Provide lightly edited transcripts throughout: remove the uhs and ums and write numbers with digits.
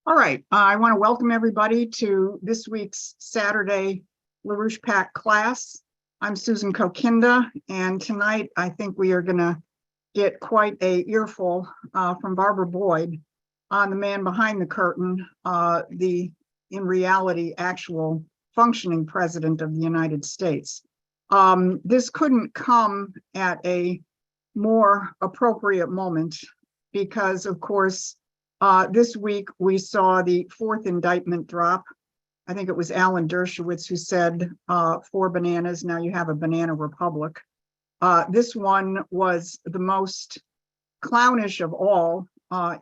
All right, I want to welcome everybody to this week's Saturday LaRouchePAC class. I'm Susan Kokinda, and tonight I think we are going to get quite a earful from Barbara Boyd on the man behind the curtain, in reality, actual functioning president of the United States. This couldn't come at a more appropriate moment because, of course, this week, we saw the fourth indictment drop. I think it was Alan Dershowitz who said, 4 bananas, now you have a banana republic. This one was the most clownish of all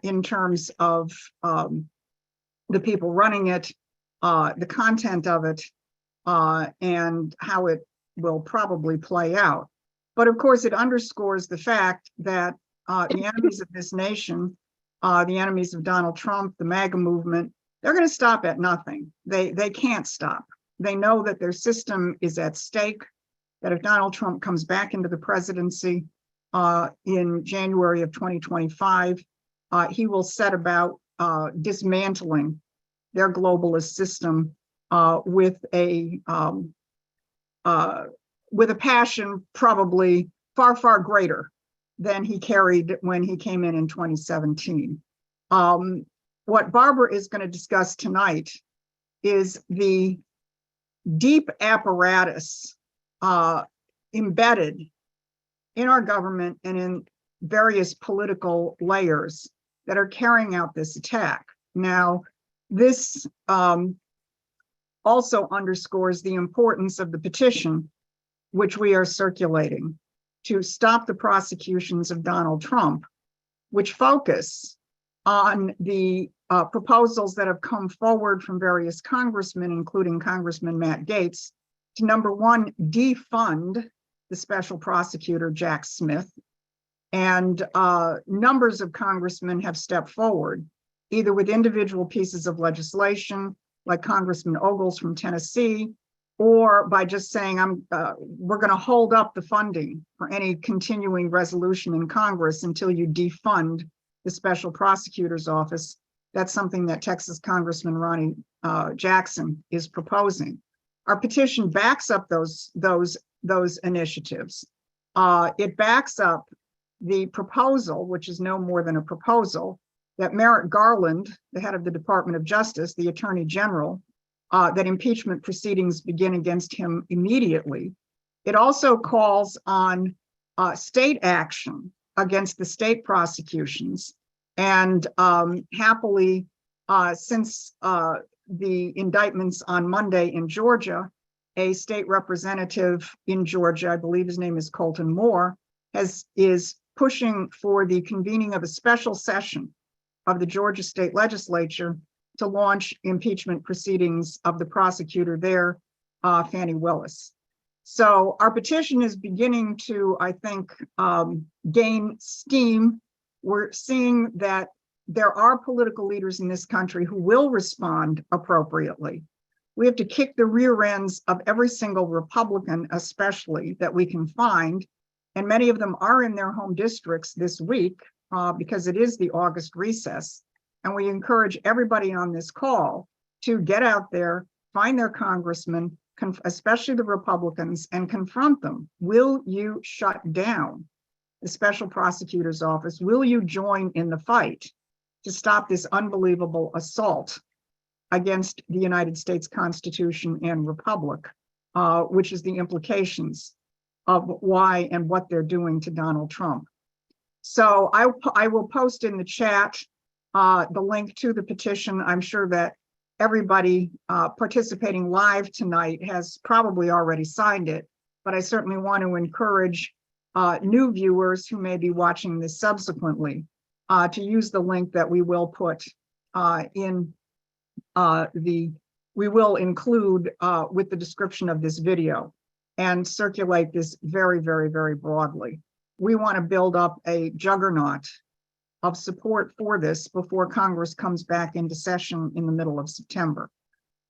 in terms of the people running it, the content of it, and how it will probably play out. But of course, it underscores the fact that the enemies of this nation, the enemies of Donald Trump, the MAGA movement, they're going to stop at nothing. They can't stop. They know that their system is at stake, that if Donald Trump comes back into the presidency in January of 2025, he will set about dismantling their globalist system with a passion probably far, far greater than he carried when he came in 2017. What Barbara is going to discuss tonight is the deep apparatus embedded in our government and in various political layers that are carrying out this attack. Now, this also underscores the importance of the petition which we are circulating to stop the prosecutions of Donald Trump, which focus on the proposals that have come forward from various congressmen, including Congressman Matt Gaetz, to number one, defund the special prosecutor, Jack Smith. And numbers of congressmen have stepped forward, either with individual pieces of legislation, like Congressman Ogles from Tennessee, or by just saying, we're going to hold up the funding for any continuing resolution in Congress until you defund the special prosecutor's office. That's something that Texas Congressman Ronnie Jackson is proposing. Our petition backs up those initiatives. It backs up the proposal, which is no more than a proposal, that Merrick Garland, the head of the Department of Justice, the Attorney General, that impeachment proceedings begin against him immediately. It also calls on state action against the state prosecutions. And happily, since the indictments on Monday in Georgia, a state representative in Georgia, I believe his name is Colton Moore, is pushing for the convening of a special session of the Georgia State Legislature to launch impeachment proceedings of the prosecutor there, Fani Willis. So our petition is beginning to, I think, gain steam. We're seeing that there are political leaders in this country who will respond appropriately. We have to kick the rear ends of every single Republican, especially, that we can find. And many of them are in their home districts this week because it is the August recess. And we encourage everybody on this call to get out there, find their congressmen, especially the Republicans, and confront them. Will you shut down the special prosecutor's office? Will you join in the fight to stop this unbelievable assault against the United States Constitution and Republic, which is the implications of why and what they're doing to Donald Trump? So I will post in the chat the link to the petition. I'm sure that everybody participating live tonight has probably already signed it, but I certainly want to encourage new viewers who may be watching this subsequently to use the link that we will put we will include with the description of this video, and circulate this very, very, very broadly. We want to build up a juggernaut of support for this before Congress comes back into session in the middle of September.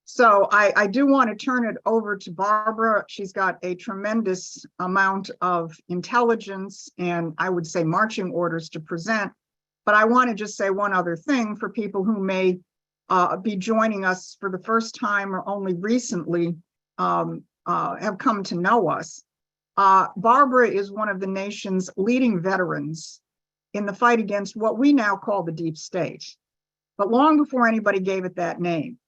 So I do want to turn it over to Barbara. She's got a tremendous amount of intelligence and, I would say, marching orders to present. But I want to just say one other thing for people who may be joining us for the first time or only recently have come to know us. Barbara is one of the nation's leading veterans in the fight against what we now call the deep state. But long before anybody gave it that name,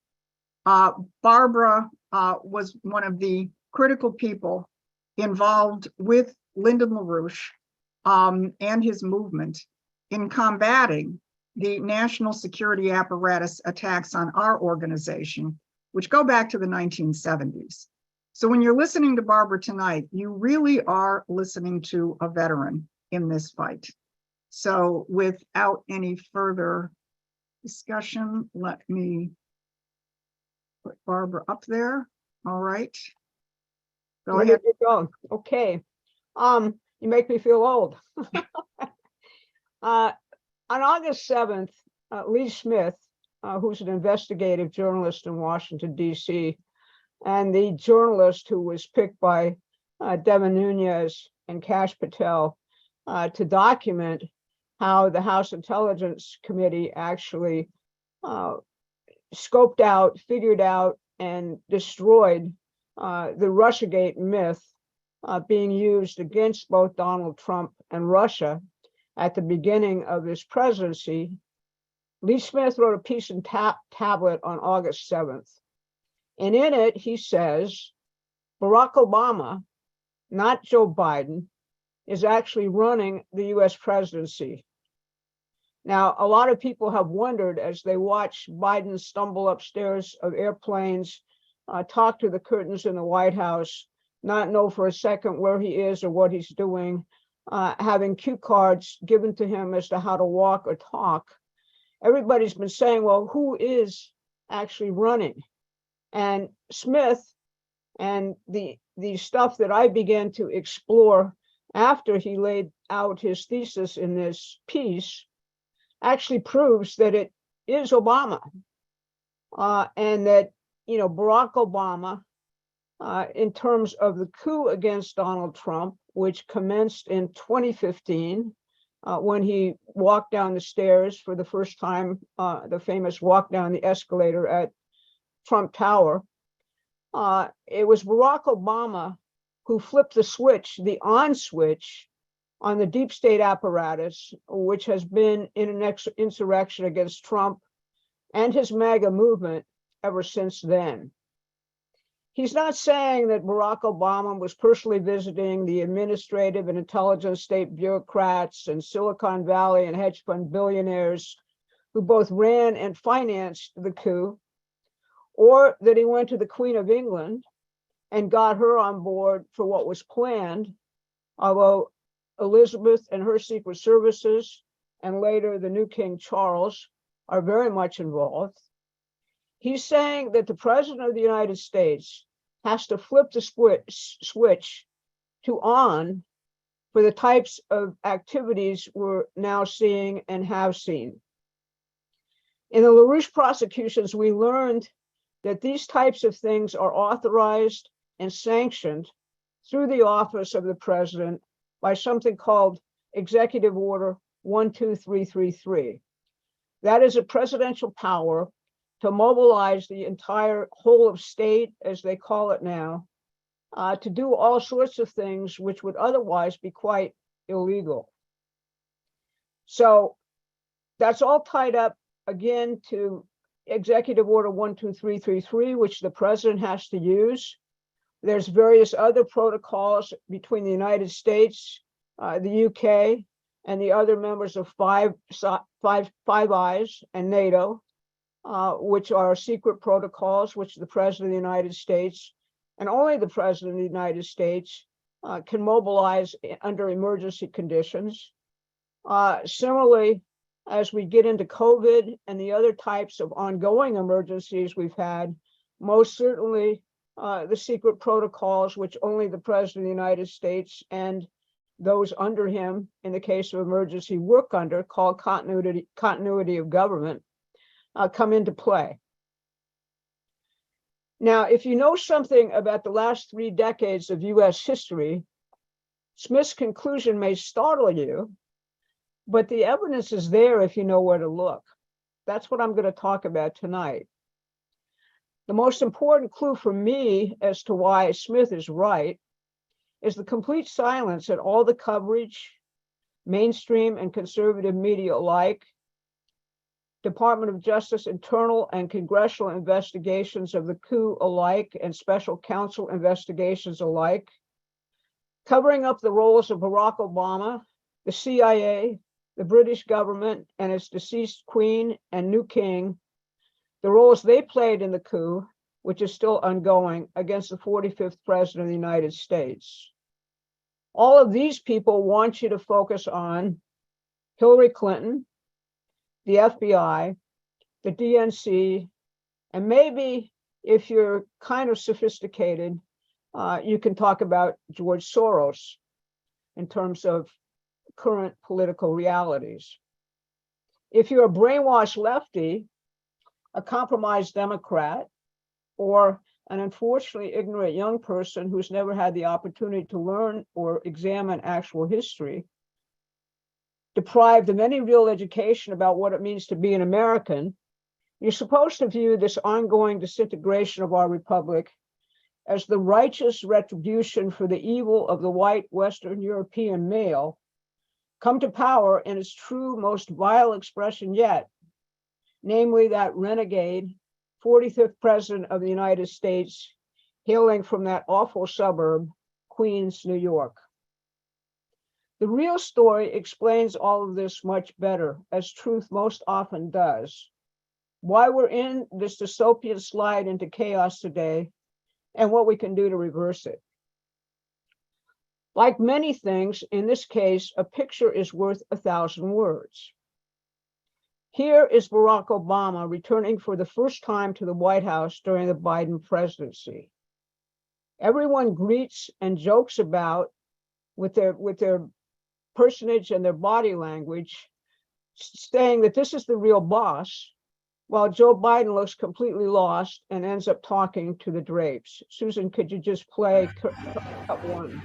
Barbara was one of the critical people involved with Lyndon LaRouche and his movement in combating the national security apparatus attacks on our organization, which go back to the 1970s. So when you're listening to Barbara tonight, you really are listening to a veteran in this fight. So without any further discussion, let me put Barbara up there. All right. Go ahead. Go. Okay. You make me feel old. On August 7th, Lee Smith, who's an investigative journalist in Washington, D.C., and the journalist who was picked by Devin Nunes and Kash Patel to document how the House Intelligence Committee actually scoped out, figured out, and destroyed the Russiagate myth being used against both Donald Trump and Russia at the beginning of his presidency. Lee Smith wrote a piece in Tablet on August 7th. And in it, he says, Barack Obama, not Joe Biden, is actually running the US presidency. Now, a lot of people have wondered as they watch Biden stumble upstairs of airplanes, talk to the curtains in the White House, not know for a second where he is or what he's doing, having cue cards given to him as to how to walk or talk. Everybody's been saying, well, who is actually running? And Smith and the stuff that I began to explore after he laid out his thesis in this piece actually proves that it is Obama, and that, you know, Barack Obama, in terms of the coup against Donald Trump, which commenced in 2015, when he walked down the stairs for the first time, the famous walk down the escalator at Trump Tower. It was Barack Obama who flipped the switch, the on switch, on the deep state apparatus, which has been in an insurrection against Trump and his MAGA movement ever since then. He's not saying that Barack Obama was personally visiting the administrative and intelligence state bureaucrats and Silicon Valley and hedge fund billionaires who both ran and financed the coup, or that he went to the Queen of England and got her on board for what was planned, although Elizabeth and her secret services, and later the new King Charles, are very much involved. He's saying that the President of the United States has to flip the switch to on for the types of activities we're now seeing and have seen. In the LaRouche prosecutions, we learned that these types of things are authorized and sanctioned through the office of the president by something called Executive Order 12333. That is a presidential power to mobilize the entire whole of state, as they call it now, to do all sorts of things which would otherwise be quite illegal. So that's all tied up again to Executive Order 12333, which the president has to use. There's various other protocols between the United States, the UK, and the other members of Five Eyes and NATO, which are secret protocols which the President of the United States, and only the President of the United States, can mobilize under emergency conditions. Similarly, as we get into COVID and the other types of ongoing emergencies we've had, most certainly the secret protocols which only the President of the United States and those under him in the case of emergency work under, called continuity of government, come into play. Now, if you know something about the last 3 decades of US history, Smith's conclusion may startle you, but the evidence is there if you know where to look. That's what I'm going to talk about tonight. The most important clue for me as to why Smith is right is the complete silence in all the coverage, mainstream and conservative media alike, Department of Justice internal and congressional investigations of the coup alike, and special counsel investigations alike, covering up the roles of Barack Obama, the CIA, the British government and its deceased queen and new king, the roles they played in the coup, which is still ongoing, against the 45th president of the United States. All of these people want you to focus on Hillary Clinton, the FBI, the DNC, and maybe if you're kind of sophisticated, you can talk about George Soros in terms of current political realities. If you're a brainwashed lefty, a compromised Democrat, or an unfortunately ignorant young person who's never had the opportunity to learn or examine actual history, deprived of any real education about what it means to be an American, you're supposed to view this ongoing disintegration of our republic as the righteous retribution for the evil of the white Western European male come to power in its true, most vile expression yet, namely that renegade 45th president of the United States, hailing from that awful suburb, Queens, New York. The real story explains all of this much better, as truth most often does. Why we're in this dystopian slide into chaos today, and what we can do to reverse it. Like many things, in this case, a picture is worth 1,000 words. Here is Barack Obama returning for the first time to the White House during the Biden presidency. Everyone greets and jokes about with their personage and their body language, saying that this is the real boss, while Joe Biden looks completely lost and ends up talking to the drapes. Susan, could you just play cut one?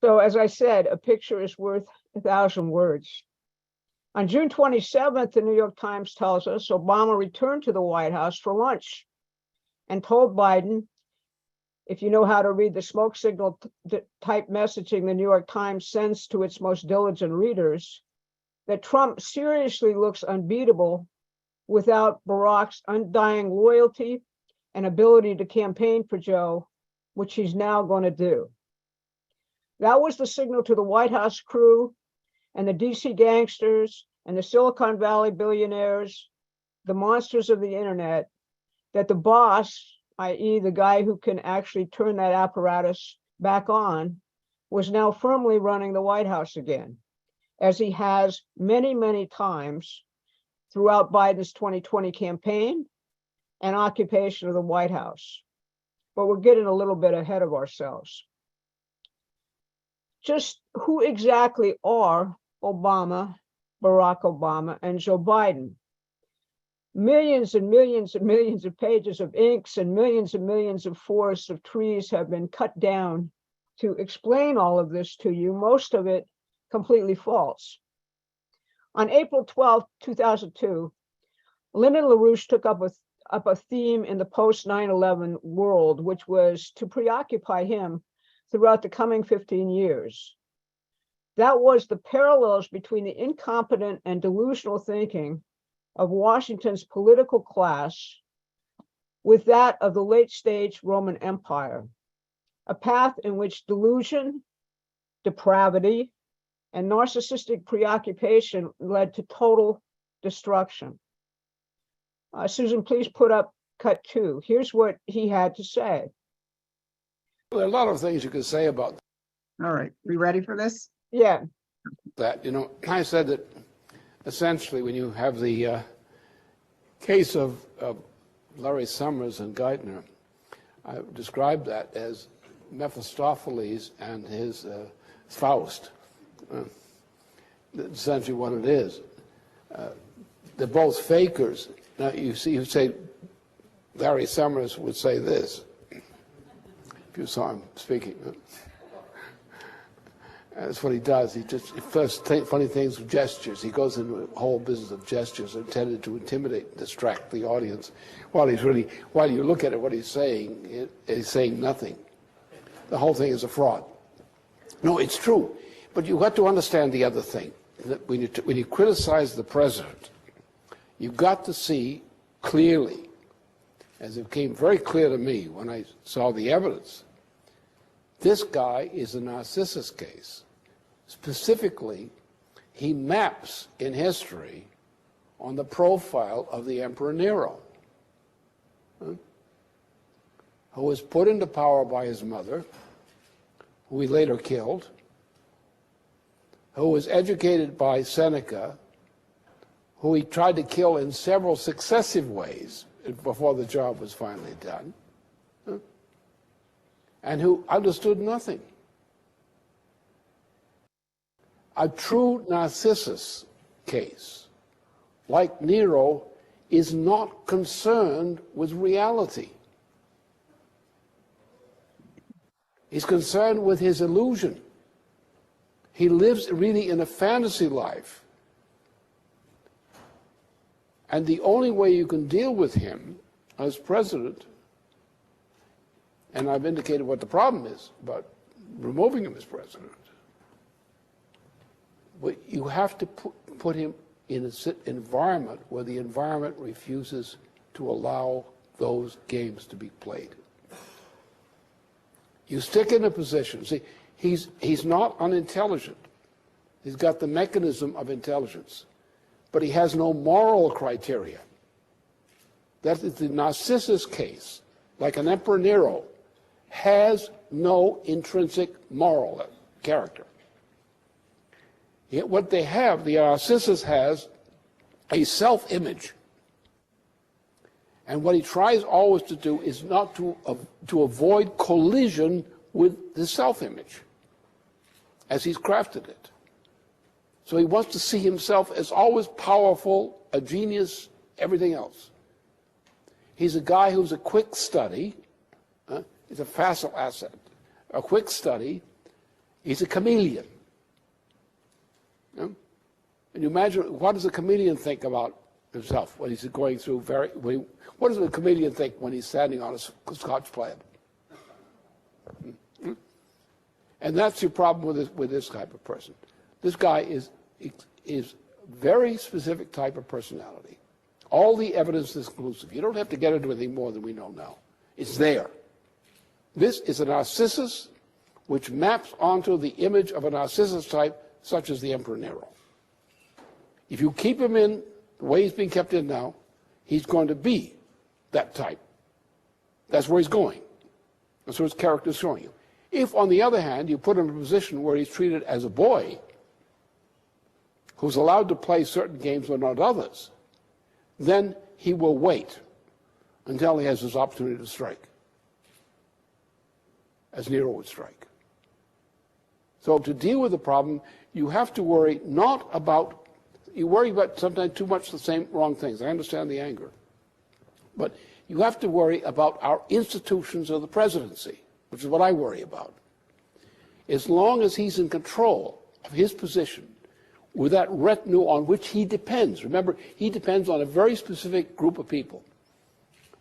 So as I said, a picture is worth 1,000 words. On June 27th, the New York Times tells us Obama returned to the White House for lunch and told Biden, if you know how to read the smoke signal type messaging the New York Times sends to its most diligent readers, that Trump seriously looks unbeatable without Barack's undying loyalty and ability to campaign for Joe, which he's now going to do. That was the signal to the White House crew and the DC gangsters and the Silicon Valley billionaires, the monsters of the internet, that the boss, i.e. the guy who can actually turn that apparatus back on, was now firmly running the White House again, as he has many, many times throughout Biden's 2020 campaign and occupation of the White House. But we're getting a little bit ahead of ourselves. Just who exactly are Obama, Barack Obama, and Joe Biden? Millions and millions and millions of pages of inks and millions of forests of trees have been cut down to explain all of this to you, most of it completely false. On April 12, 2002, Lyndon LaRouche took up a theme in the post 9/11 world, which was to preoccupy him throughout the coming 15 years. That was the parallels between the incompetent and delusional thinking of Washington's political class with that of the late stage Roman Empire, a path in which delusion, depravity, and narcissistic preoccupation led to total destruction. Susan, please put up cut 2. Here's what he had to say. There are a lot of things you could say about All right, we ready for this? Yeah. that. You know, I said that essentially when you have the case of Larry Summers and Geithner, I described that as Mephistopheles and his Faust. That's essentially what it is. They're both fakers. Now, you say Larry Summers would say this, if you saw him speaking. That's what he does. He first funny things with gestures. He goes into a whole business of gestures intended to intimidate and distract the audience. While you look at it, what he's saying nothing. The whole thing is a fraud. No, it's true. But you've got to understand the other thing. That when you criticize the president, you've got to see clearly, as it became very clear to me when I saw the evidence, this guy is a Narcissus case. Specifically, he maps in history on the profile of the Emperor Nero, who was put into power by his mother, who he later killed, who was educated by Seneca, who he tried to kill in several successive ways before the job was finally done, and who understood nothing. A true Narcissus case, like Nero, is not concerned with reality. He's concerned with his illusion. He lives really in a fantasy life. And the only way you can deal with him as president, and I've indicated what the problem is about removing him as president, but you have to put him in an environment where the environment refuses to allow those games to be played. You stick in a position. See, he's not unintelligent. He's got the mechanism of intelligence, but he has no moral criteria. That is the Narcissus case, like an Emperor Nero, has no intrinsic moral character. Yet what they have, the Narcissus has a self-image. And what he tries always to do is not to avoid collision with the self-image, as he's crafted it. So he wants to see himself as always powerful, a genius, everything else. He's a guy who's a quick study. He's a facile asset. A quick study. He's a chameleon. And you imagine, what does a chameleon think about himself when he's going through what does a chameleon think when he's standing on a Scotch plaid? And that's your problem with this type of person. This guy is very specific type of personality. All the evidence is conclusive. You don't have to get into anything more than we know now. It's there. This is a Narcissus which maps onto the image of a Narcissus type, such as the Emperor Nero. If you keep him in the way he's being kept in now, he's going to be that type. That's where he's going. That's what his character is showing you. If, on the other hand, you put him in a position where he's treated as a boy, who's allowed to play certain games but not others, then he will wait until he has his opportunity to strike, as Nero would strike. So to deal with the problem, you have to worry not about, you worry about sometimes too much the same wrong things. I understand the anger. But you have to worry about our institutions of the presidency, which is what I worry about. As long as he's in control of his position with that retinue on which he depends. Remember, he depends on a very specific group of people,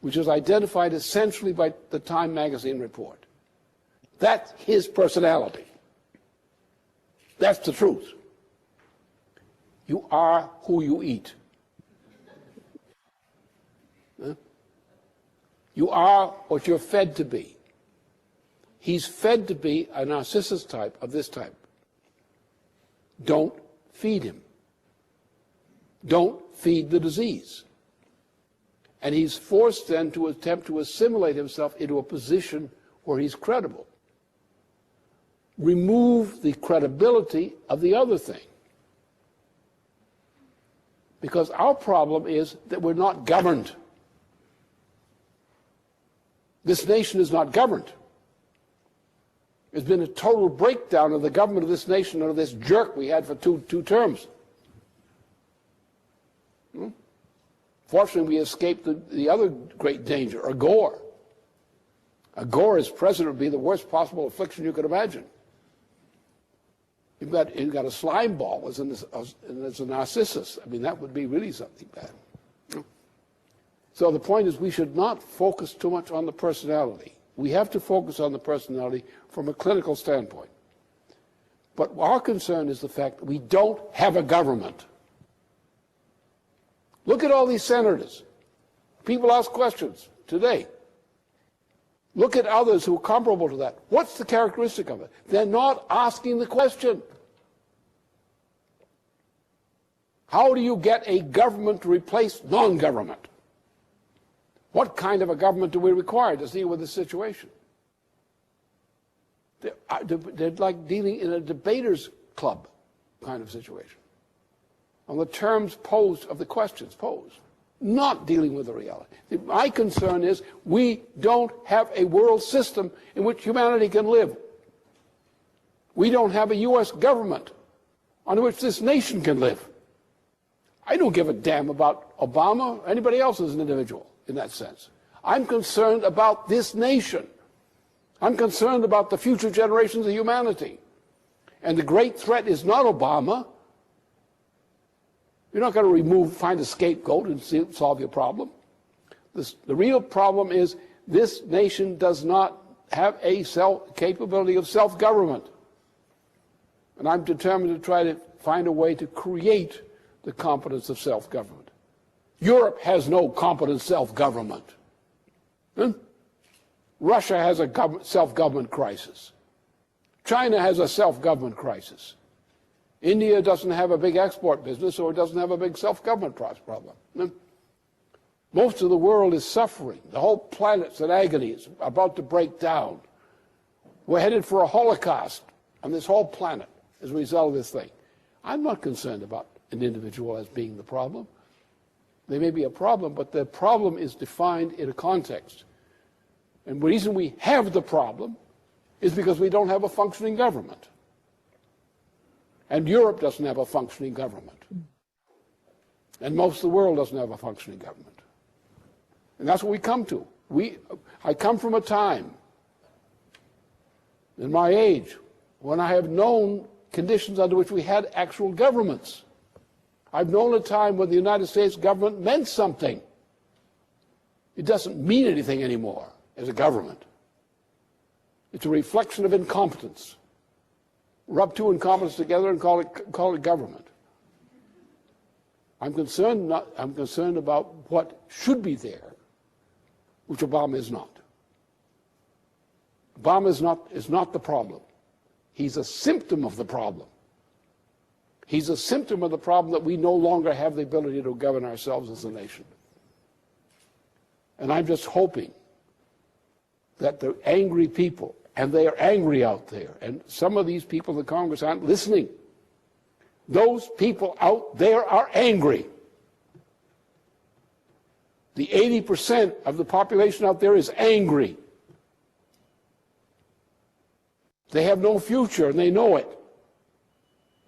which is identified essentially by the Time magazine report. That's his personality. That's the truth. You are who you eat. You are what you're fed to be. He's fed to be a Narcissus type of this type. Don't feed him. Don't feed the disease. And he's forced then to attempt to assimilate himself into a position where he's credible. Remove the credibility of the other thing. Because our problem is that we're not governed. This nation is not governed. There's been a total breakdown of the government of this nation under this jerk we had for two terms. Fortunately, we escaped the other great danger, a Gore. A Gore as president would be the worst possible affliction you could imagine. You've got a slime ball as a narcissus. I mean, that would be really something bad. So the point is we should not focus too much on the personality. We have to focus on the personality from a clinical standpoint. But our concern is the fact that we don't have a government. Look at all these senators. People ask questions today. Look at others who are comparable to that. What's the characteristic of it? They're not asking the question. How do you get a government to replace non-government? What kind of a government do we require to deal with this situation? They're like dealing in a debater's club kind of situation, on the terms posed of the questions posed, not dealing with the reality. My concern is we don't have a world system in which humanity can live. We don't have a U.S. government on which this nation can live. I don't give a damn about Obama or anybody else as an individual in that sense. I'm concerned about this nation. I'm concerned about the future generations of humanity. And the great threat is not Obama. You're not going to find a scapegoat and solve your problem. The real problem is this nation does not have a capability of self-government. And I'm determined to try to find a way to create the competence of self-government. Europe has no competent self-government. Russia has a self-government crisis. China has a self-government crisis. India doesn't have a big export business, or it doesn't have a big self-government problem. Most of the world is suffering. The whole planet's in agony. It's about to break down. We're headed for a holocaust on this whole planet as a result of this thing. I'm not concerned about an individual as being the problem. They may be a problem, but the problem is defined in a context. And the reason we have the problem is because we don't have a functioning government. And Europe doesn't have a functioning government. And most of the world doesn't have a functioning government. And that's what we come to. I come from a time in my age when I have known conditions under which we had actual governments. I've known a time when the United States government meant something. It doesn't mean anything anymore as a government. It's a reflection of incompetence. Rub two incompetence together and call it government. I'm concerned about what should be there, which Obama is not. Obama is not the problem. He's a symptom of the problem. He's a symptom of the problem that we no longer have the ability to govern ourselves as a nation. And I'm just hoping that the angry people, and they are angry out there, and some of these people in the Congress aren't listening. Those people out there are angry. The 80% of the population out there is angry. They have no future, and they know it.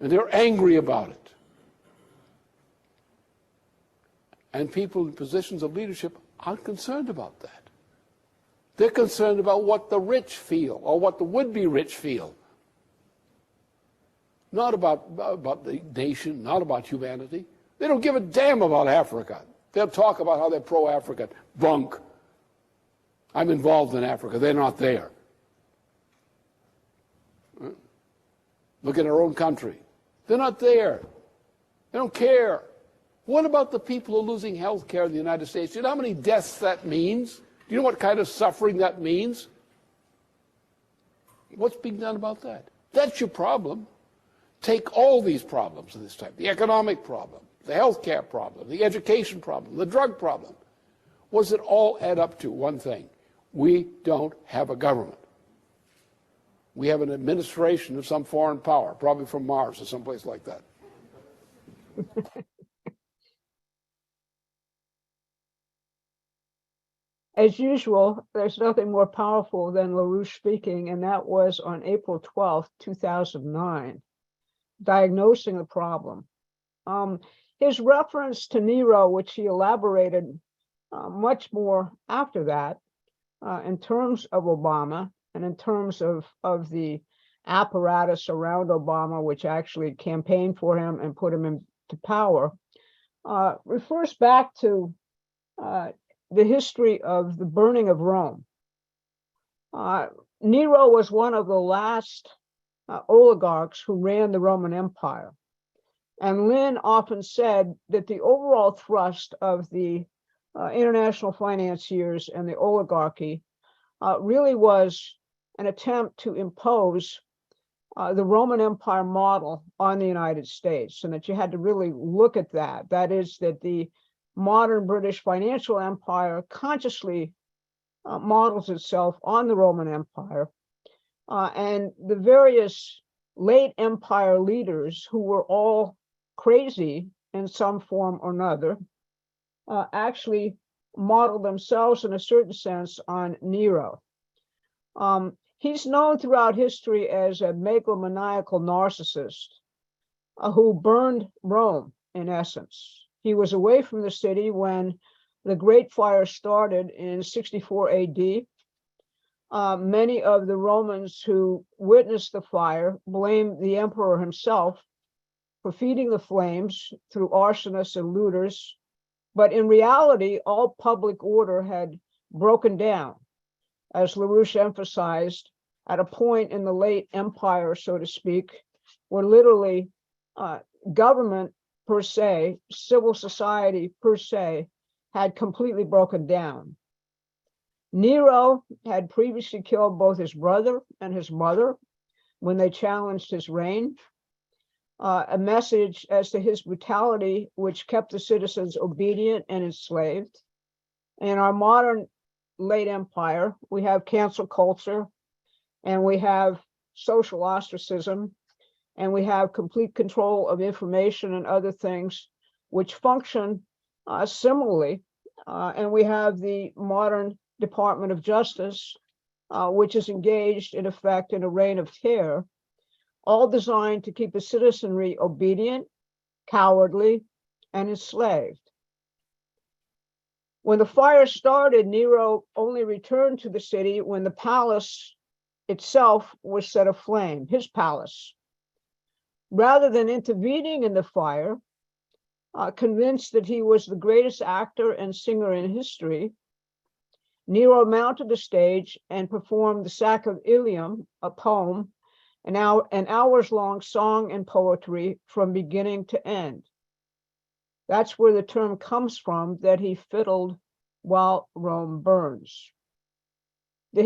And they're angry about it. And people in positions of leadership aren't concerned about that. They're concerned about what the rich feel, or what the would-be rich feel. Not about the nation, not about humanity. They don't give a damn about Africa. They'll talk about how they're pro-African. Bunk. I'm involved in Africa. They're not there. Look at our own country. They're not there. They don't care. What about the people who are losing health care in the United States? Do you know how many deaths that means? Do you know what kind of suffering that means? What's being done about that? That's your problem. Take all these problems of this type, the economic problem, the healthcare problem, the education problem, the drug problem. What does it all add up to? One thing: we don't have a government. We have an administration of some foreign power, probably from Mars or someplace like that. As usual, there's nothing more powerful than LaRouche speaking, and that was on April 12th, 2009, diagnosing the problem. His reference to Nero, which he elaborated much more after that, in terms of Obama and in terms of the apparatus around Obama, which actually campaigned for him and put him into power, refers back to the history of the burning of Rome. Nero was one of the last oligarchs who ran the Roman Empire. And Lynn often said that the overall thrust of the international financiers and the oligarchy really was an attempt to impose the Roman Empire model on the United States, and that you had to really look at that. That is, that the modern British financial empire consciously models itself on the Roman Empire, and the various late empire leaders, who were all crazy in some form or another, actually modeled themselves in a certain sense on Nero. He's known throughout history as a megalomaniacal narcissist who burned Rome, in essence. He was away from the city when the Great Fire started in 64 AD. Many of the Romans who witnessed the fire blamed the emperor himself for feeding the flames through arsonists and looters. But in reality, all public order had broken down, as LaRouche emphasized, at a point in the late empire, so to speak, where literally government per se, civil society per se, had completely broken down. Nero had previously killed both his brother and his mother when they challenged his reign, a message as to his brutality, which kept the citizens obedient and enslaved. In our modern late empire, we have cancel culture, and we have social ostracism, and we have complete control of information and other things which function similarly. And we have the modern Department of Justice, which is engaged, in effect, in a reign of terror, all designed to keep the citizenry obedient, cowardly, and enslaved. When the fire started, Nero only returned to the city when the palace itself was set aflame, his palace. Rather than intervening in the fire, convinced that he was the greatest actor and singer in history, Nero mounted the stage and performed the Sack of Ilium, a poem, an hours-long song and poetry from beginning to end. That's where the term comes from, that he fiddled while Rome burns. The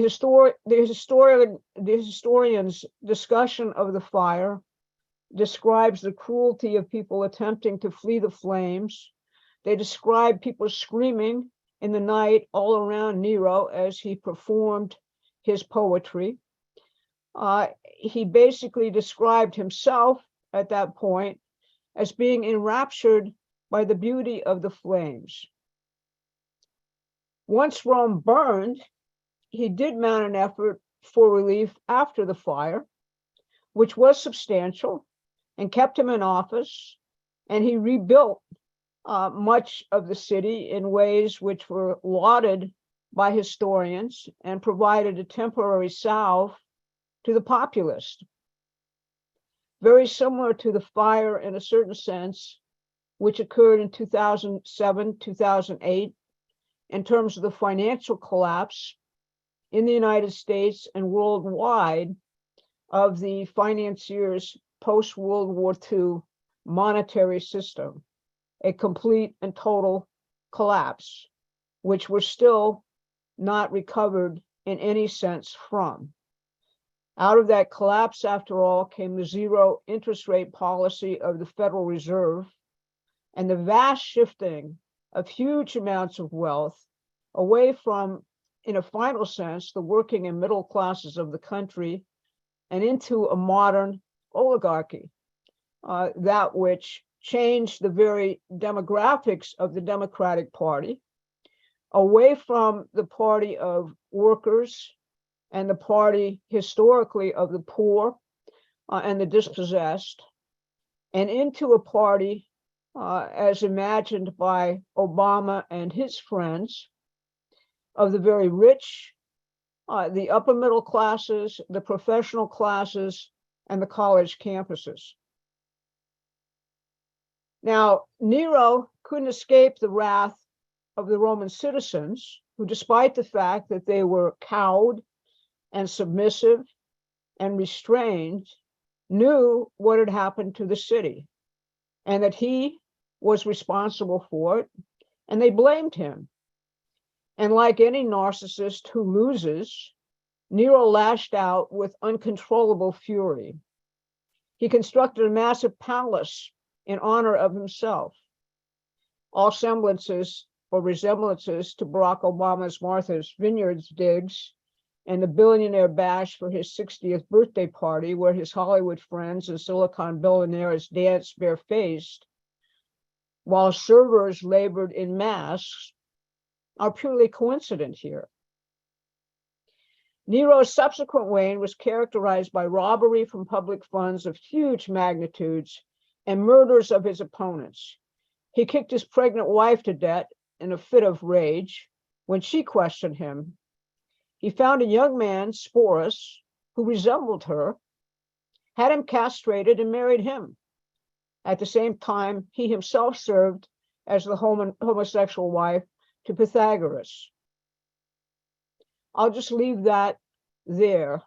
historian's discussion of the fire describes the cruelty of people attempting to flee the flames. They describe people screaming in the night all around Nero as he performed his poetry. He basically described himself at that point as being enraptured by the beauty of the flames. Once Rome burned, he did mount an effort for relief after the fire, which was substantial and kept him in office, and he rebuilt much of the city in ways which were lauded by historians and provided a temporary salve to the populace. Very similar to the fire in a certain sense, which occurred in 2007, 2008, in terms of the financial collapse in the United States and worldwide of the financiers' post-World War II monetary system, a complete and total collapse, which we're still not recovered in any sense from. Out of that collapse, after all, came the zero interest rate policy of the Federal Reserve and the vast shifting of huge amounts of wealth away from, in a final sense, the working and middle classes of the country and into a modern oligarchy, that which changed the very demographics of the Democratic Party away from the party of workers and the party historically of the poor and the dispossessed, and into a party as imagined by Obama and his friends of the very rich, the upper middle classes, the professional classes, and the college campuses. Now, Nero couldn't escape the wrath of the Roman citizens, who, despite the fact that they were cowed and submissive and restrained, knew what had happened to the city and that he was responsible for it, and they blamed him. And like any narcissist who loses, Nero lashed out with uncontrollable fury. He constructed a massive palace in honor of himself. All semblances or resemblances to Barack Obama's Martha's Vineyards digs and the billionaire bash for his 60th birthday party, where his Hollywood friends and Silicon billionaires danced barefaced, while servers labored in masks, are purely coincident here. Nero's subsequent reign was characterized by robbery from public funds of huge magnitudes and murders of his opponents. He kicked his pregnant wife to death in a fit of rage when she questioned him. He found a young man, Sporus, who resembled her, had him castrated and married him. At the same time, he himself served as the homosexual wife to Pythagoras. I'll just leave that there.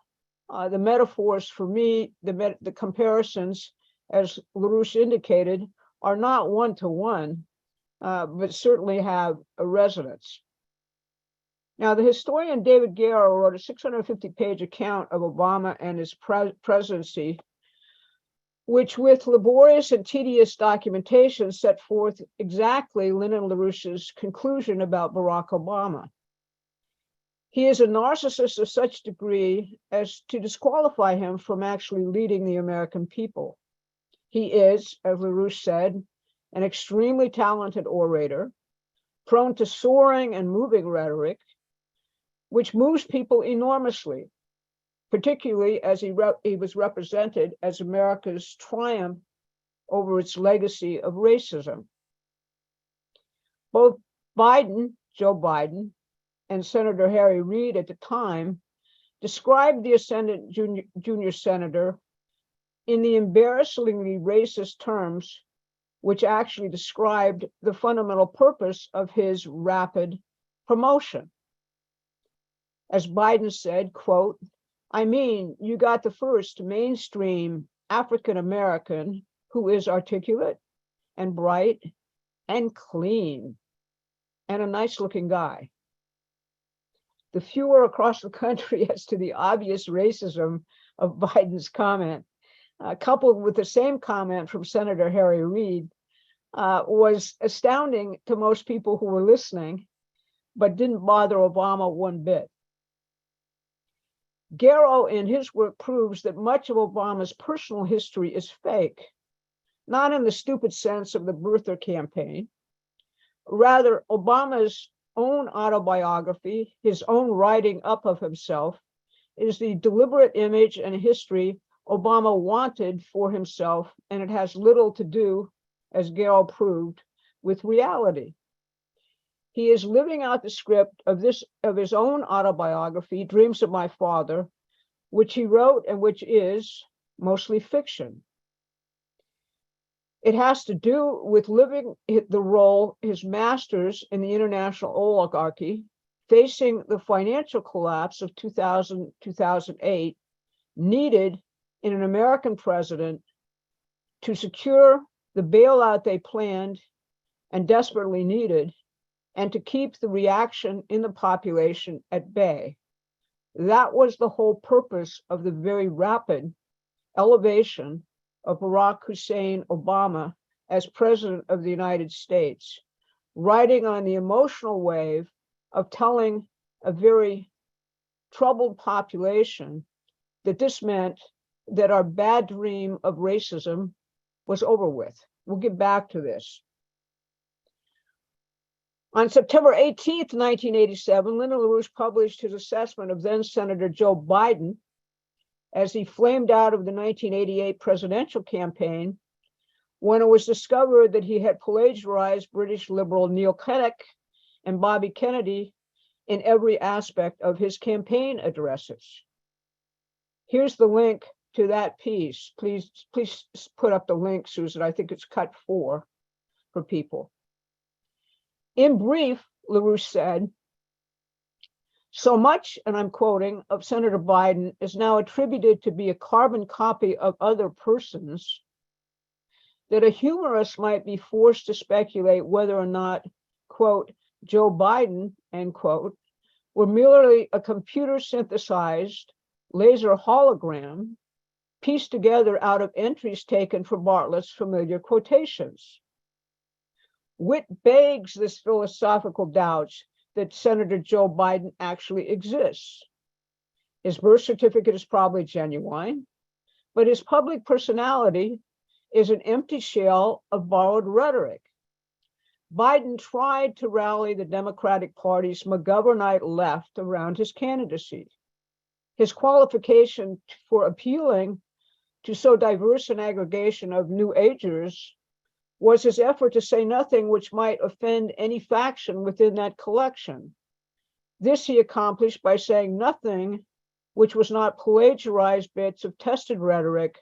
The metaphors for me, the comparisons, as LaRouche indicated, are not one-to-one, but certainly have a resonance. Now, the historian David Garrow wrote a 650-page account of Obama and his presidency, which with laborious and tedious documentation set forth exactly Lyndon LaRouche's conclusion about Barack Obama. He is a narcissist of such degree as to disqualify him from actually leading the American people. He is, as LaRouche said, an extremely talented orator, prone to soaring and moving rhetoric, which moves people enormously, particularly as he was represented as America's triumph over its legacy of racism. Both Joe Biden, and Senator Harry Reid at the time described the ascendant junior senator in the embarrassingly racist terms, which actually described the fundamental purpose of his rapid promotion. As Biden said, quote, "I mean, you got the first mainstream African-American who is articulate and bright and clean and a nice-looking guy." The furor across the country as to the obvious racism of Biden's comment, coupled with the same comment from Senator Harry Reid, was astounding to most people who were listening, but didn't bother Obama one bit. Garrow, in his work, proves that much of Obama's personal history is fake, not in the stupid sense of the birther campaign. Rather, Obama's own autobiography, his own writing up of himself, is the deliberate image and history Obama wanted for himself, and it has little to do, as Garrow proved, with reality. He is living out the script of his own autobiography, Dreams of My Father, which he wrote and which is mostly fiction. It has to do with living the role his masters in the international oligarchy, facing the financial collapse of 2008, needed in an American president to secure the bailout they planned and desperately needed, and to keep the reaction in the population at bay, That was the whole purpose of the very rapid elevation of Barack Hussein Obama as president of the United States, riding on the emotional wave of telling a very troubled population that this meant that our bad dream of racism was over with. We'll get back to this. On September 18th, 1987, Lyndon LaRouche published his assessment of then Senator Joe Biden as he flamed out of the 1988 presidential campaign when it was discovered that he had plagiarized British liberal Neil Kinnock and Bobby Kennedy in every aspect of his campaign addresses. Here's the link to that piece. Please put up the link, Susan. I think it's cut 4 for people. In brief, LaRouche said, so much, and I'm quoting, of Senator Biden is now attributed to be a carbon copy of other persons that a humorist might be forced to speculate whether or not, quote, Joe Biden, end quote, were merely a computer synthesized laser hologram pieced together out of entries taken from Bartlett's familiar quotations. Wit begs this philosophical doubt that Senator Joe Biden actually exists. His birth certificate is probably genuine, but his public personality is an empty shell of borrowed rhetoric. Biden tried to rally the Democratic Party's McGovernite left around his candidacy. His qualification for appealing to so diverse an aggregation of New Agers was his effort to say nothing which might offend any faction within that collection. This he accomplished by saying nothing which was not plagiarized bits of tested rhetoric,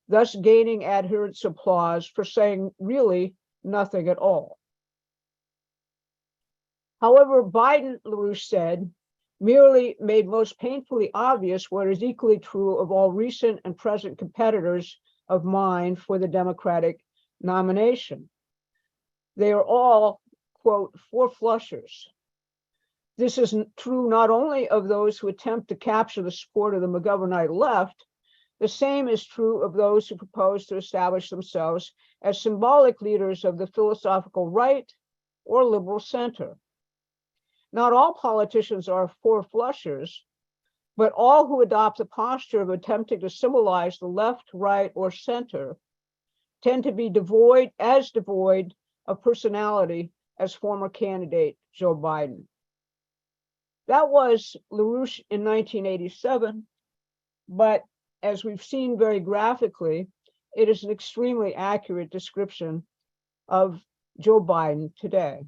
thus gaining adherents' applause for saying really nothing at all. However, Biden, LaRouche said, merely made most painfully obvious what is equally true of all recent and present competitors of mine for the Democratic nomination. They are all, quote, four-flushers. This is true not only of those who attempt to capture the support of the McGovernite left, the same is true of those who propose to establish themselves as symbolic leaders of the philosophical right or liberal center. Not all politicians are four-flushers, but all who adopt the posture of attempting to symbolize the left, right, or center tend to be devoid of personality as former candidate Joe Biden. That was LaRouche in 1987, but as we've seen very graphically, it is an extremely accurate description of Joe Biden today.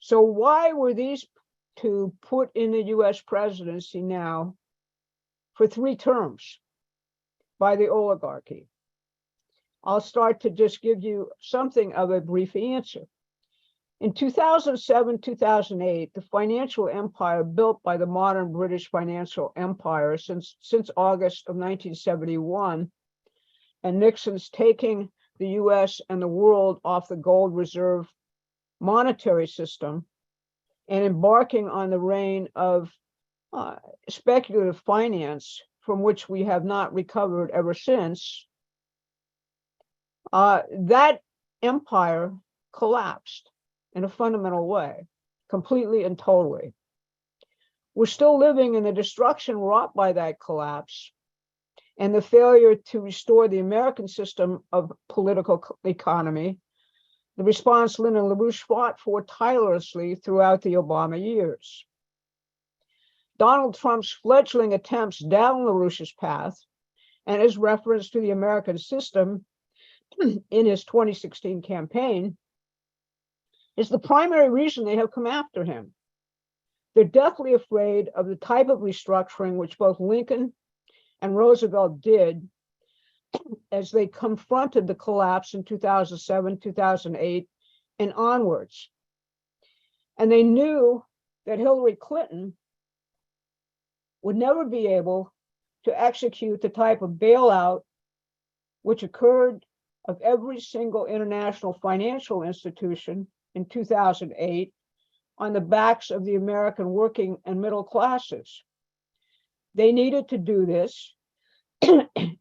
So why were these two put in the US presidency now for 3 terms by the oligarchy? I'll start to just give you something of a brief answer. In 2007, 2008, the financial empire built by the modern British financial empire since August of 1971, and Nixon's taking the US and the world off the gold reserve monetary system and embarking on the reign of speculative finance from which we have not recovered ever since, that empire collapsed in a fundamental way, completely and totally. We're still living in the destruction wrought by that collapse and the failure to restore the American system of political economy, the response Lyndon LaRouche fought for tirelessly throughout the Obama years. Donald Trump's fledgling attempts down LaRouche's path and his reference to the American system in his 2016 campaign is the primary reason they have come after him. They're deathly afraid of the type of restructuring which both Lincoln and Roosevelt did as they confronted the collapse in 2007, 2008, and onwards. And they knew that Hillary Clinton would never be able to execute the type of bailout which occurred of every single international financial institution in 2008 on the backs of the American working and middle classes. They needed to do this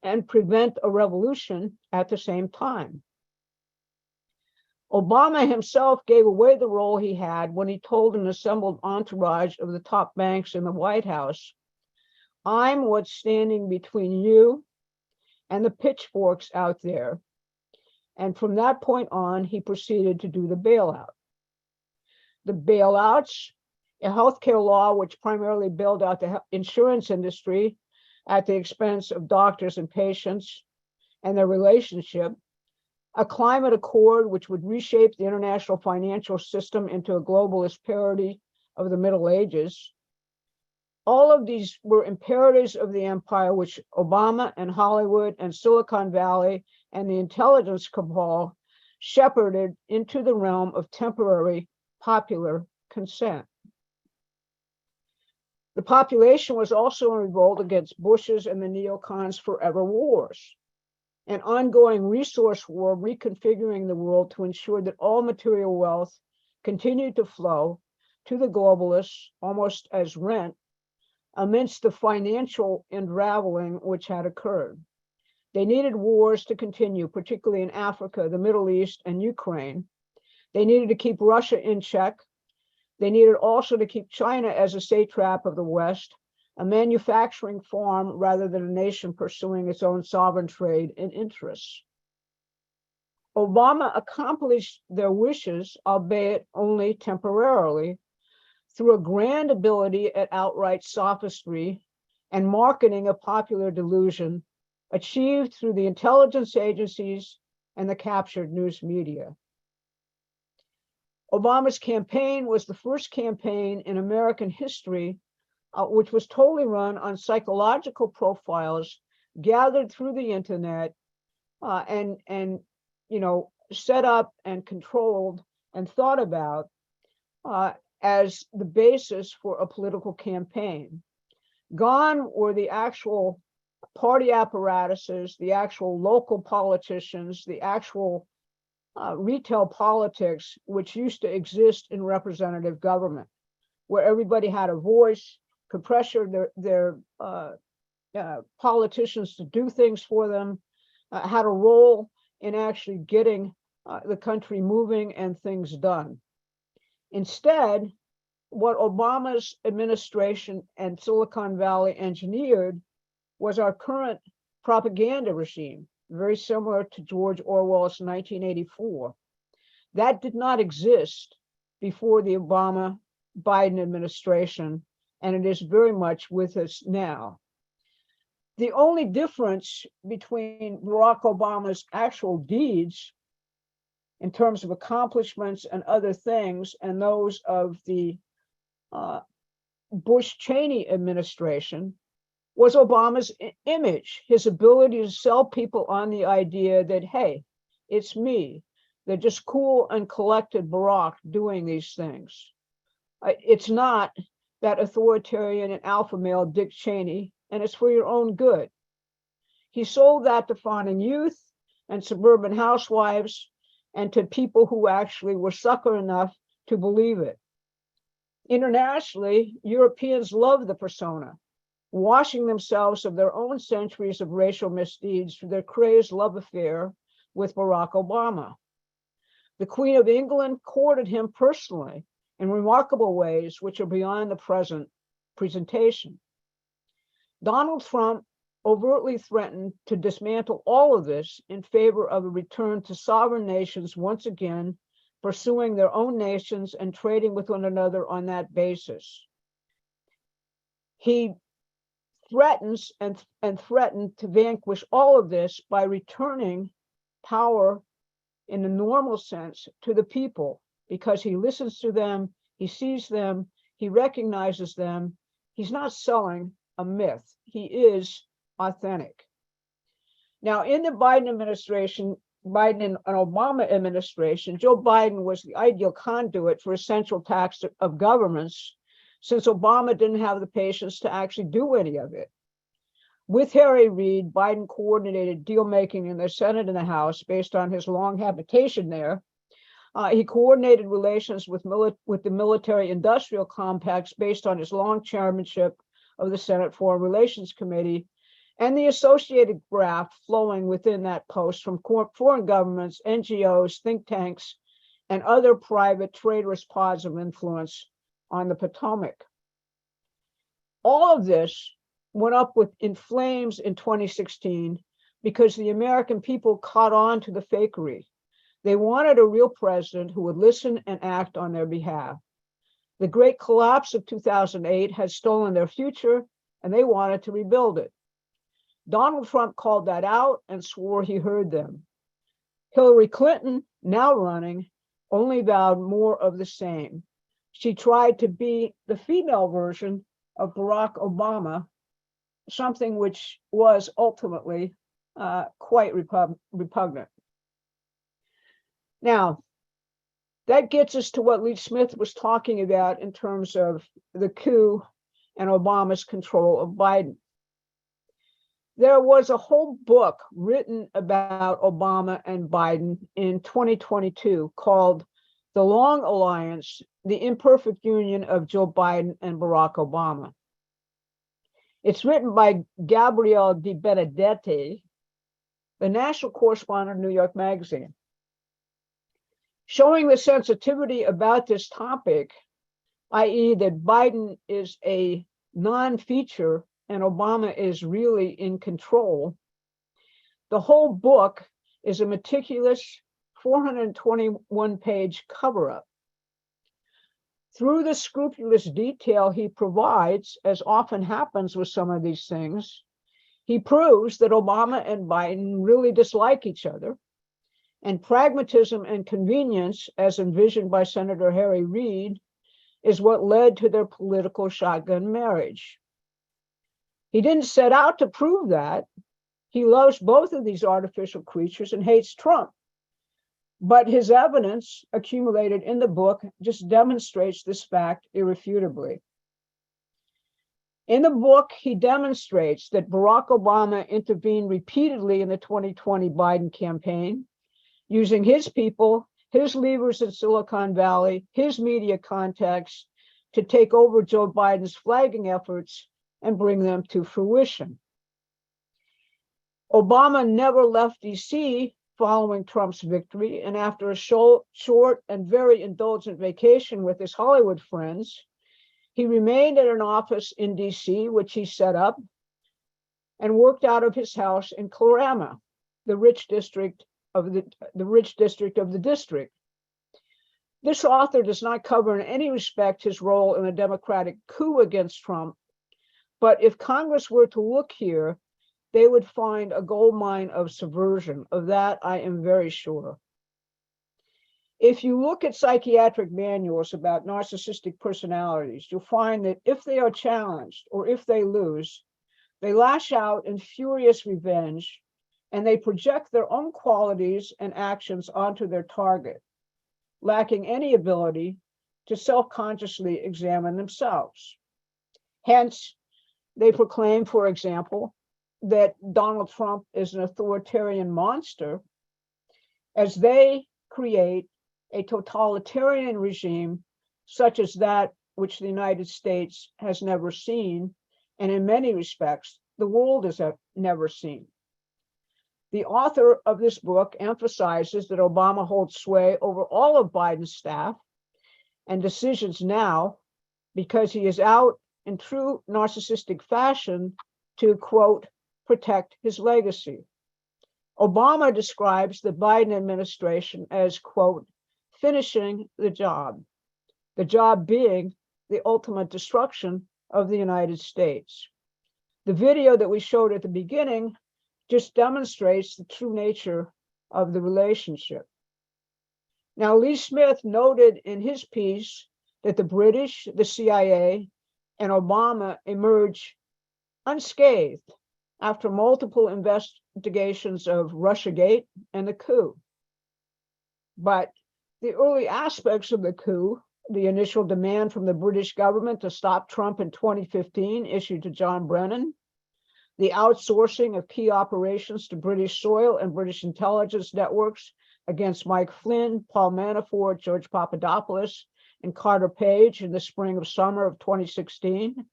and prevent a revolution at the same time. Obama himself gave away the role he had when he told an assembled entourage of the top banks in the White House, "I'm what's standing between you and the pitchforks out there." And from that point on, he proceeded to do the bailout. The bailouts, a healthcare law which primarily bailed out the insurance industry at the expense of doctors and patients and their relationship, a climate accord which would reshape the international financial system into a globalist parody of the Middle Ages. All of these were imperatives of the empire which Obama and Hollywood and Silicon Valley and the intelligence cabal shepherded into the realm of temporary popular consent. The population was also in revolt against Bush's and the neocons' forever wars, an ongoing resource war reconfiguring the world to ensure that all material wealth continued to flow to the globalists almost as rent amidst the financial unraveling which had occurred. They needed wars to continue, particularly in Africa, the Middle East, and Ukraine. They needed to keep Russia in check. They needed also to keep China as a satrap of the West, a manufacturing farm rather than a nation pursuing its own sovereign trade and interests. Obama accomplished their wishes, albeit only temporarily, through a grand ability at outright sophistry and marketing a popular delusion achieved through the intelligence agencies and the captured news media. Obama's campaign was the first campaign in American history which was totally run on psychological profiles gathered through the internet and set up and controlled and thought about as the basis for a political campaign. Gone were the actual party apparatuses, the actual local politicians, the actual retail politics, which used to exist in representative government, where everybody had a voice, could pressure their politicians to do things for them, had a role in actually getting the country moving and things done. Instead, what Obama's administration and Silicon Valley engineered was our current propaganda regime, very similar to George Orwell's 1984. That did not exist before the Obama-Biden administration, and it is very much with us now. The only difference between Barack Obama's actual deeds in terms of accomplishments and other things and those of the Bush-Cheney administration was Obama's image, his ability to sell people on the idea that, hey, it's me. They're just cool and collected Barack doing these things. It's not that authoritarian and alpha male Dick Cheney, and it's for your own good. He sold that to fawning youth and suburban housewives and to people who actually were sucker enough to believe it. Internationally, Europeans love the persona, washing themselves of their own centuries of racial misdeeds through their crazed love affair with Barack Obama. The Queen of England courted him personally in remarkable ways which are beyond the present presentation. Donald Trump overtly threatened to dismantle all of this in favor of a return to sovereign nations once again, pursuing their own nations and trading with one another on that basis. He threatens and threatened to vanquish all of this by returning power in the normal sense to the people, because he listens to them, he sees them, he recognizes them. He's not selling a myth. He is authentic. Now, in the Biden administration, Biden and Obama administration, Joe Biden was the ideal conduit for a central tax of governments, since Obama didn't have the patience to actually do any of it. With Harry Reid, Biden coordinated deal-making in the Senate and the House based on his long habitation there. He coordinated relations with the military-industrial complex based on his long chairmanship of the Senate Foreign Relations Committee, and the associated graft flowing within that post from foreign governments, NGOs, think tanks, and other private traitorous pods of influence on the Potomac. All of this went up in flames in 2016 because the American people caught on to the fakery. They wanted a real president who would listen and act on their behalf. The great collapse of 2008 had stolen their future, and they wanted to rebuild it. Donald Trump called that out and swore he heard them. Hillary Clinton, now running, only vowed more of the same. She tried to be the female version of Barack Obama, something which was ultimately quite repugnant. Now, that gets us to what Lee Smith was talking about in terms of the coup and Obama's control of Biden. There was a whole book written about Obama and Biden in 2022 called The Long Alliance, The Imperfect Union of Joe Biden and Barack Obama. It's written by Gabrielle Di Benedetti, the national correspondent of New York Magazine. Showing the sensitivity about this topic, i.e. that Biden is a non-feature and Obama is really in control, the whole book is a meticulous 421-page cover-up. Through the scrupulous detail he provides, as often happens with some of these things, he proves that Obama and Biden really dislike each other, and pragmatism and convenience, as envisioned by Senator Harry Reid, is what led to their political shotgun marriage. He didn't set out to prove that. He loves both of these artificial creatures and hates Trump. But his evidence accumulated in the book just demonstrates this fact irrefutably. In the book, he demonstrates that Barack Obama intervened repeatedly in the 2020 Biden campaign, using his people, his levers in Silicon Valley, his media contacts to take over Joe Biden's flagging efforts and bring them to fruition. Obama never left DC following Trump's victory, and after a short and very indulgent vacation with his Hollywood friends, he remained at an office in DC, which he set up, and worked out of his house in Claremont, the rich district of the district. This author does not cover in any respect his role in the Democratic coup against Trump, but if Congress were to look here, they would find a gold mine of subversion. Of that, I am very sure. If you look at psychiatric manuals about narcissistic personalities, you'll find that if they are challenged or if they lose, they lash out in furious revenge and they project their own qualities and actions onto their target, lacking any ability to self-consciously examine themselves. Hence, they proclaim, for example, that Donald Trump is an authoritarian monster as they create a totalitarian regime such as that which the United States has never seen, and in many respects, the world has never seen. The author of this book emphasizes that Obama holds sway over all of Biden's staff and decisions now because he is out in true narcissistic fashion to, quote, protect his legacy. Obama describes the Biden administration as, quote, finishing the job being the ultimate destruction of the United States. The video that we showed at the beginning just demonstrates the true nature of the relationship. Now, Lee Smith noted in his piece that the British, the CIA, and Obama emerge unscathed after multiple investigations of Russiagate and the coup. But the early aspects of the coup, the initial demand from the British government to stop Trump in 2015, issued to John Brennan, the outsourcing of key operations to British soil and British intelligence networks against Mike Flynn, Paul Manafort, George Papadopoulos, and Carter Page in the spring of summer of 2016,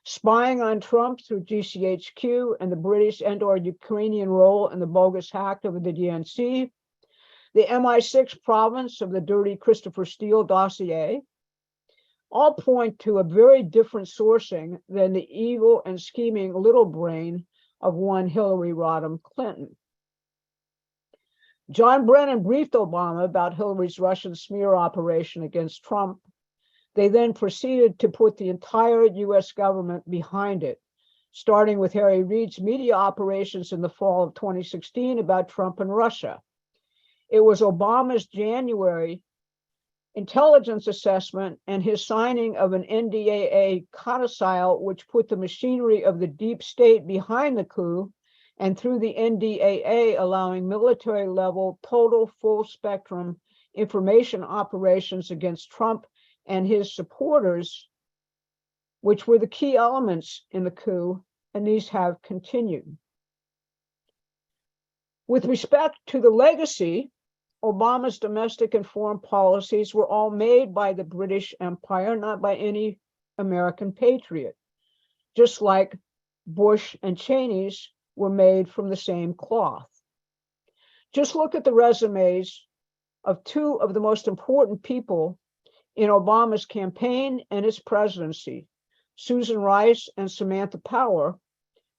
spying on Trump through GCHQ and the British and/or Ukrainian role in the bogus hack of the DNC, the MI6 province of the dirty Christopher Steele dossier, all point to a very different sourcing than the evil and scheming little brain of one Hillary Rodham Clinton. John Brennan briefed Obama about Hillary's Russian smear operation against Trump. They then proceeded to put the entire US government behind it, starting with Harry Reid's media operations in the fall of 2016 about Trump and Russia. It was Obama's January intelligence assessment and his signing of an NDAA codicil, which put the machinery of the deep state behind the coup, and through the NDAA allowing military level, total full spectrum information operations against Trump and his supporters, which were the key elements in the coup, and these have continued. With respect to the legacy, Obama's domestic and foreign policies were all made by the British Empire, not by any American patriot, just like Bush and Cheney's were made from the same cloth. Just look at the resumes of two of the most important people in Obama's campaign and his presidency, Susan Rice and Samantha Power,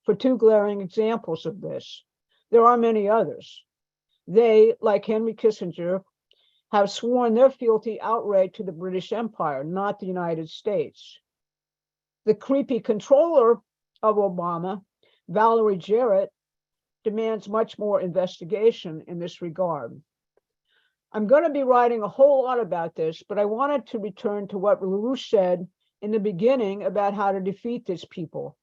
for two glaring examples of this. There are many others. They, like Henry Kissinger, have sworn their fealty outright to the British Empire, not the United States. The creepy controller of Obama, Valerie Jarrett, demands much more investigation in this regard. I'm going to be writing a whole lot about this, but I wanted to return to what LaRouche said in the beginning about how to defeat these people.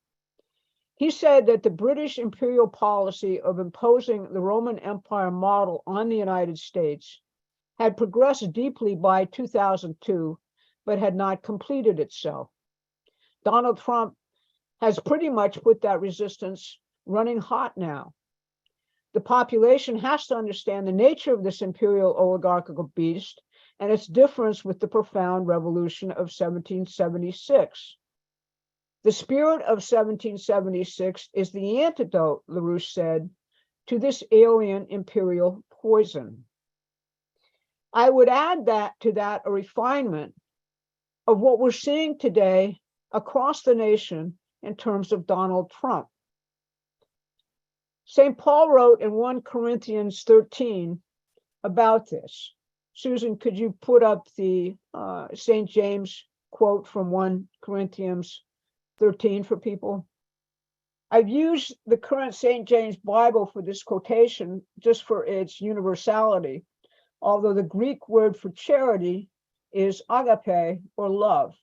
He said that the British imperial policy of imposing the Roman Empire model on the United States had progressed deeply by 2002, but had not completed itself. Donald Trump has pretty much put that resistance running hot now. The population has to understand the nature of this imperial oligarchical beast and its difference with the profound revolution of 1776. The spirit of 1776 is the antidote, LaRouche said, to this alien imperial poison. I would add to that a refinement of what we're seeing today across the nation in terms of Donald Trump. St. Paul wrote in 1 Corinthians 13 about this. Susan, could you put up the St. James quote from 1 Corinthians 13 for people? I've used the current St. James Bible for this quotation just for its universality, although the Greek word for charity is agape, or love.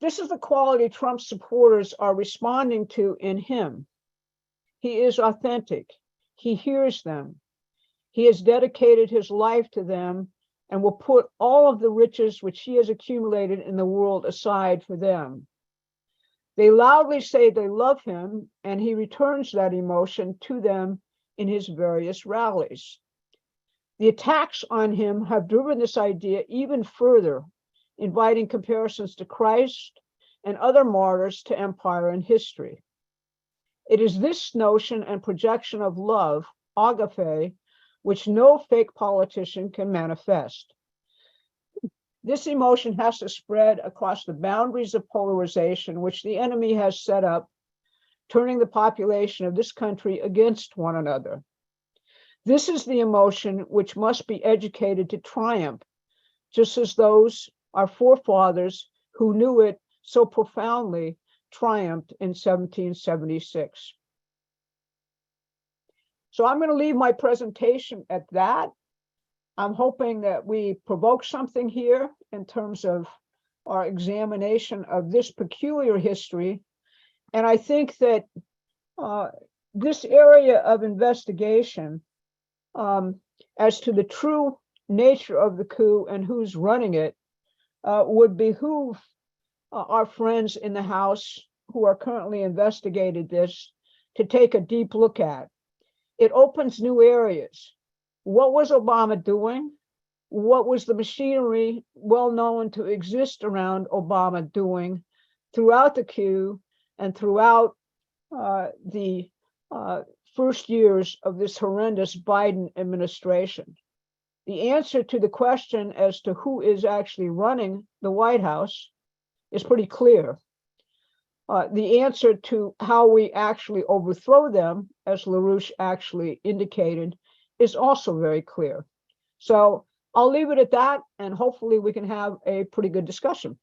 This is the quality Trump's supporters are responding to in him. He is authentic. He hears them. He has dedicated his life to them and will put all of the riches which he has accumulated in the world aside for them. They loudly say they love him, and he returns that emotion to them in his various rallies. The attacks on him have driven this idea even further, inviting comparisons to Christ and other martyrs to empire and history. It is this notion and projection of love, agape, which no fake politician can manifest. This emotion has to spread across the boundaries of polarization which the enemy has set up, turning the population of this country against one another. This is the emotion which must be educated to triumph, just as those, our forefathers, who knew it so profoundly, triumphed in 1776. So I'm going to leave my presentation at that. I'm hoping that we provoke something here in terms of our examination of this peculiar history. And I think that this area of investigation as to the true nature of the coup and who's running it would behoove our friends in the House who are currently investigating this to take a deep look at. It opens new areas. What was Obama doing? What was the machinery well known to exist around Obama doing throughout the queue and throughout the first years of this horrendous Biden administration. The answer to the question as to who is actually running the White House is pretty clear. The answer to how we actually overthrow them, as LaRouche actually indicated, is also very clear. So I'll leave it at that, and hopefully we can have a pretty good discussion.